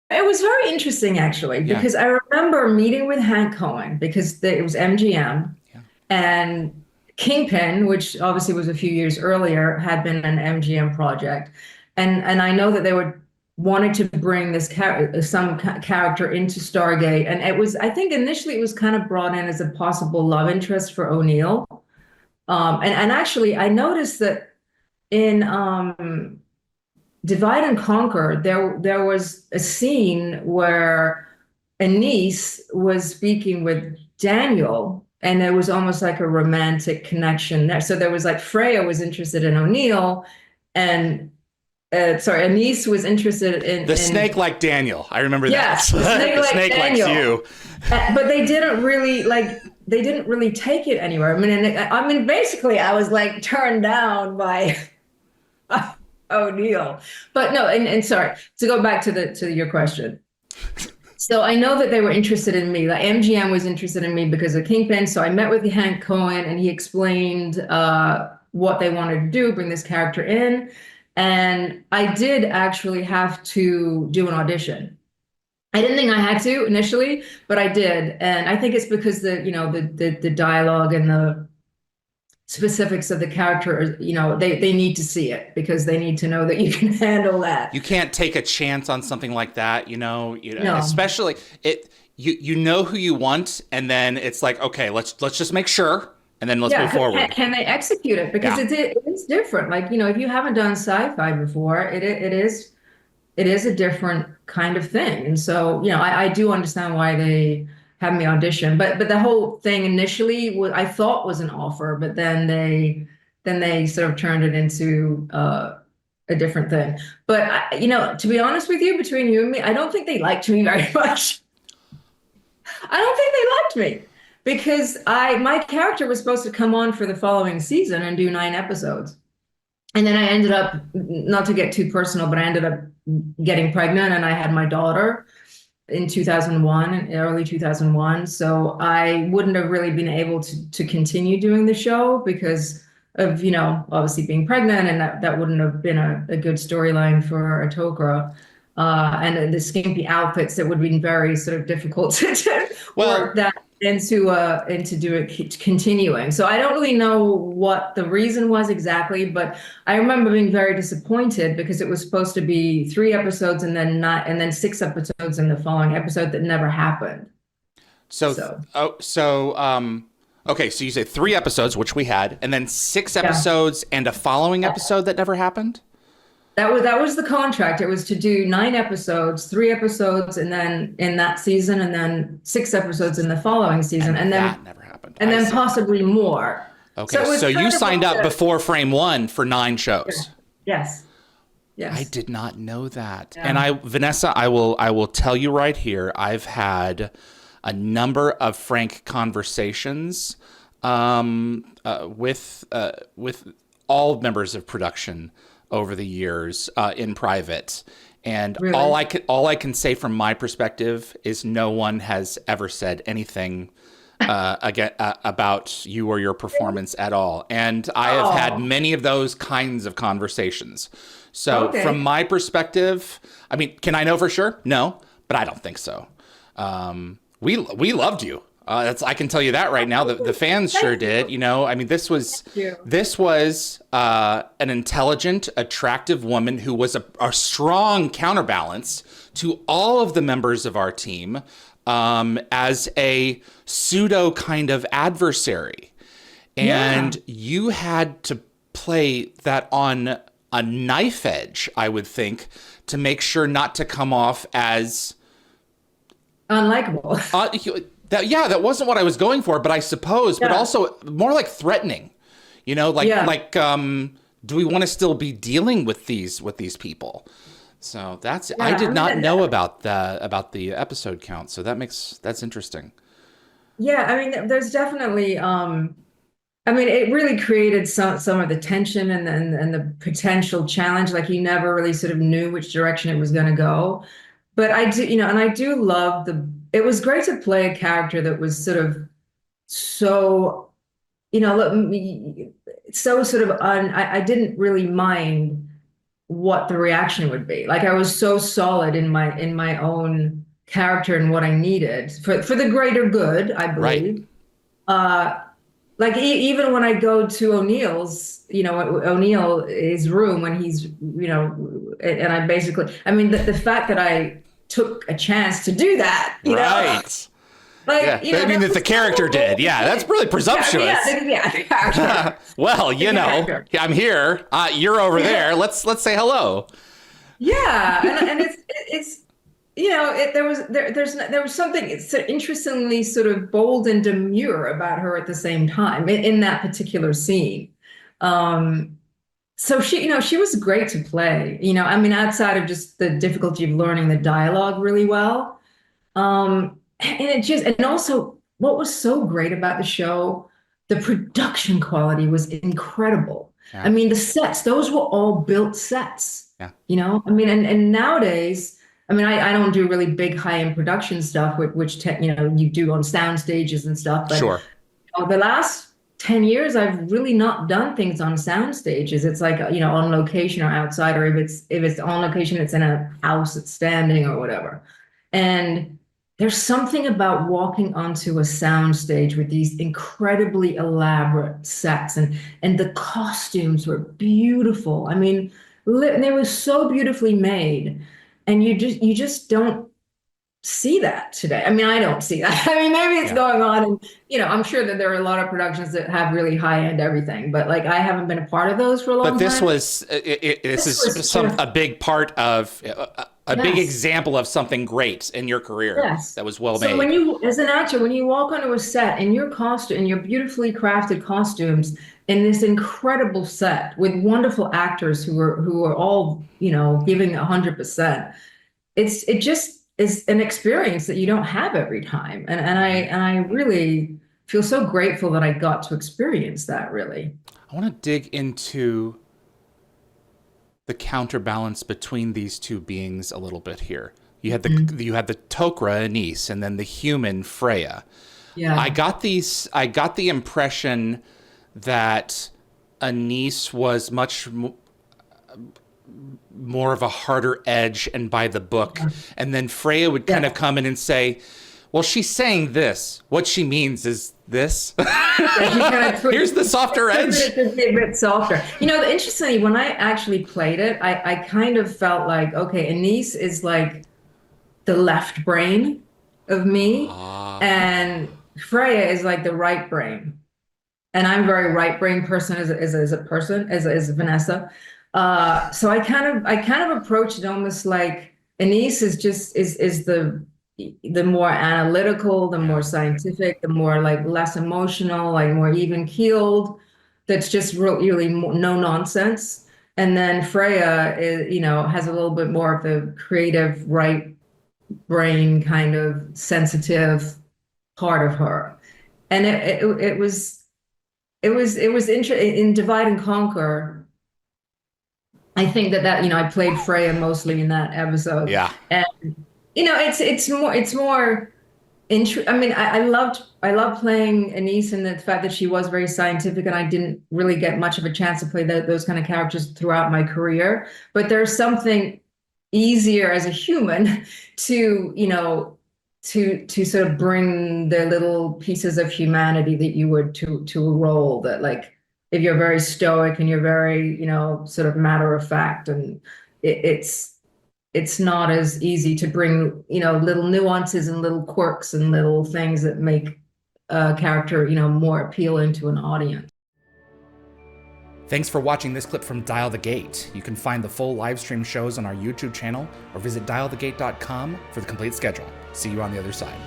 It was very interesting, actually, Yeah, because I remember meeting with Hank Cohen because it was MGM yeah. and Kingpin, which obviously was a few years earlier, had been an MGM project, and I know that they were wanted to bring this character into Stargate, and it was I think initially it was kind of brought in as a possible love interest for O'Neill, and actually I noticed that in Divide and Conquer, there was a scene where Anise was speaking with Daniel, and there was almost like a romantic connection there. So there was like Freya was interested in O'Neill, and sorry, Anise was interested The in snake like Daniel. I remember that. yes, the snake The like snake likes Daniel. you. But they didn't really take it anywhere. I mean, basically, I was like turned down by O'Neill. But no, and sorry, to go back to the to your question. So I know that they were interested in me. Like MGM was interested in me because of Kingpin. So I met with Hank Cohen and he explained what they wanted to do, bring this character in. And I did actually have to do an audition. I didn't think I had to initially, but I did. And I think it's because the dialogue and the specifics of the character, they need to see it because they need to know that you can handle that. You can't take a chance on something like that, No. especially it you know who you want, and then it's like, okay, let's just make sure, and then let's Yeah, move forward. can they execute it? Because Yeah. it is different. Like, if you haven't done sci-fi before, it is a different kind of thing. And so, I do understand why they have me audition. But the whole thing initially I thought was an offer, but then they sort of turned it into a different thing. But to be honest with you, between you and me, I don't think they liked me very much. I don't think they liked me because my character was supposed to come on for the following season and do 9 episodes. And then I ended up, not to get too personal, but I ended up getting pregnant and I had my daughter in 2001, early 2001. So I wouldn't have really been able to continue doing the show because of, obviously being pregnant, and that wouldn't have been a good storyline for a Tok'ra. And the skimpy outfits that would have been very sort of difficult to work Well, that into do it continuing. So I don't really know what the reason was exactly, but I remember being very disappointed because it was supposed to be 3 episodes and then not and then 6 episodes in the following episode that never happened. so So okay, so you say 3 episodes, which we had, and then six yeah. episodes and a following episode that never happened. That was the contract. It was to do 9 episodes, 3 episodes, and then in that season, and then 6 episodes in the following season, And and that then never happened. and I then see. possibly more. So Okay, it was so you kind of signed like up before frame one for 9 shows. yes, I yes, did not know that. And yeah, Vanessa, I will tell you right here, I've had a number of frank conversations with all members of production over the years in private. And all really. I can say from my perspective is no one has ever said anything again about you or your performance at all. And I have had Oh, many of those kinds of conversations. So from okay. my perspective, I mean, can I know for sure? No, but I don't think so. We loved you. I can tell you that right now. The fans Thank sure did. you. I mean, this was Thank you. an intelligent, attractive woman who was a strong counterbalance to all of the members of our team, as a pseudo kind of adversary. Yeah. And you had to play that on a knife edge, I would think, to make sure not to come off as Unlikable. uh, that wasn't what I was going for, but I suppose, but Yeah. also more like threatening. Yeah. Do we want to still be dealing with these people? So I Yeah. did not know about the episode count. So that's interesting. Yeah. I mean, there's definitely, I mean, it really created some of the tension and the potential challenge. Like you never really sort of knew which direction it was going to go. But I do, and I do love it was great to play a character that was sort of so, look, so sort of I didn't really mind what the reaction would be. Like I was so solid in my own character and what I needed for the greater good, I Right. believe. Uh, like even when I go to O'Neill's, his room when he's, and I basically, I mean, the fact that I took a chance to do that, Right. like, Yeah. I mean, that the character did. Yeah, that's really presumptuous. Yeah, character. Well, character. I'm here. You're over there. Let's say hello. Yeah, and it's there was something interestingly sort of bold and demure about her at the same time in that particular scene. So she was great to play. I mean, outside of just the difficulty of learning the dialogue really well. And also what was so great about the show, the production quality was incredible. Yeah. I mean, the sets, those were all built sets. Yeah. I mean, and nowadays, I mean, I don't do really big high-end production stuff, which you do on sound stages and stuff. But Sure. The last 10 years, I've really not done things on sound stages. It's like, on location or outside, or if it's on location, it's in a house that's standing or whatever. And there's something about walking onto a sound stage with these incredibly elaborate sets, and the costumes were beautiful. I mean, they were so beautifully made, and you just don't see that today. I mean, I don't see that. I mean, maybe it's going on, and I'm sure that there are a lot of productions that have really high-end everything, but like I haven't been a part of those for a long time. But this was a big part of a big example of something great in your career that was well made. So when you, as an actor, when you walk onto a set in your costume, in your beautifully crafted costumes, in this incredible set with wonderful actors who are all, giving 100%, it just is an experience that you don't have every time. And I really feel so grateful that I got to experience that, really. I want to dig into the counterbalance between these two beings a little bit here. You had the Tok'ra Anise, and then the human Freya. Yeah. I got the impression that Anise was much more of a harder edge and by the book, and then Freya would kind of come in and say, well, she's saying this. What she means is this. Here's the softer edge. A bit softer. Interestingly, when I actually played it, I kind of felt like, okay, Anise is like the left brain of me, and Freya is like the right brain. And I'm a very right brain person as a person, as Vanessa. So I kind of approached it almost like Anise is just is the more analytical, the more scientific, the more like less emotional, like more even keeled. That's just really no nonsense. And then Freya is, has a little bit more of the creative right brain kind of sensitive part of her. And it was interesting in Divide and Conquer. I think that I played Freya mostly in that episode. Yeah. And it's more I mean, I loved playing Anise, and the fact that she was very scientific, and I didn't really get much of a chance to play those kind of characters throughout my career. But there's something easier as a human to sort of bring the little pieces of humanity that you would to a role that, like, if you're very stoic and you're very, sort of matter of fact, and it's not as easy to bring, little nuances and little quirks and little things that make a character, more appealing to an audience. Thanks for watching this clip from Dial the Gate. You can find the full live stream shows on our YouTube channel or visit dialthegate.com for the complete schedule. See you on the other side.